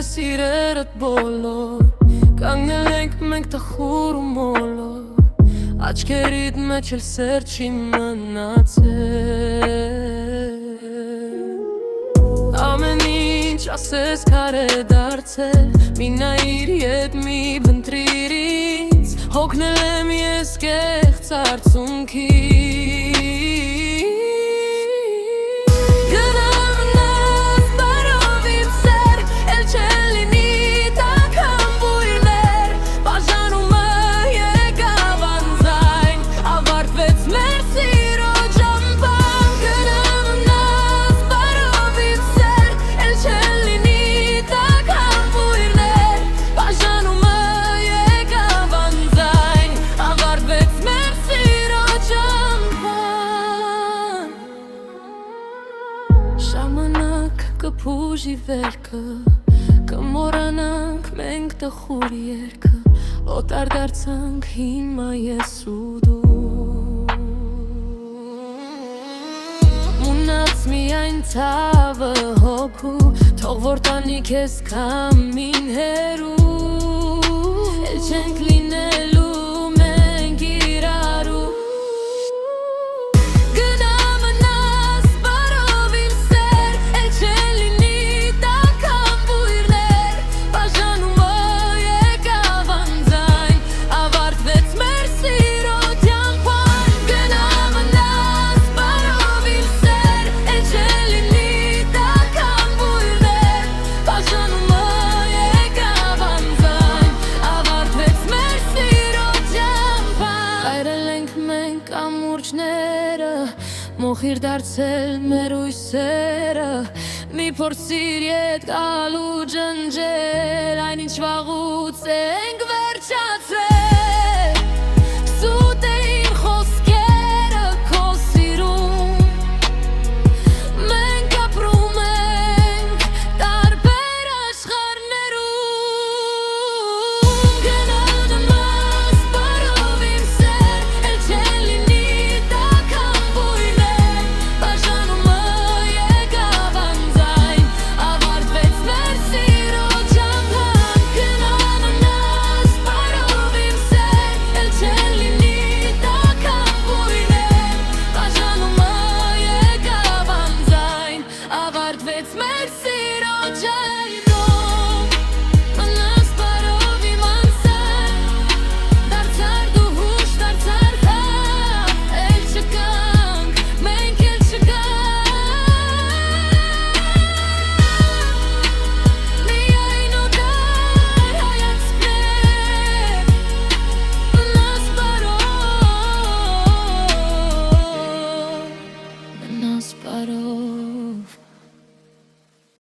սիրերդ բոլոր Կանգնել ենք մենք տխուր ու մոլոր Աչքերիդ մեջ էլ սեր չի մնացել Ամեն ինչ ասես քար է դարձել Մի նայիր ետ մի բնտրիր ինձ Հոգնել եմ ես կեղծ արցունքից Ժամանակ կփուժի վերքը Կմոռանանք մենք տխուր երգը Օտար դարձանք հիմա ես ու դու Մունած միայն ցավը հոգու Թող որ տանի քեզ քամին հեռու Էլ չենք լինելու մենք իրարու Մոխիր դարձել մեր ույսերը Մի փորձիր ետ գալու ջնջել Այն ինչ վաղուց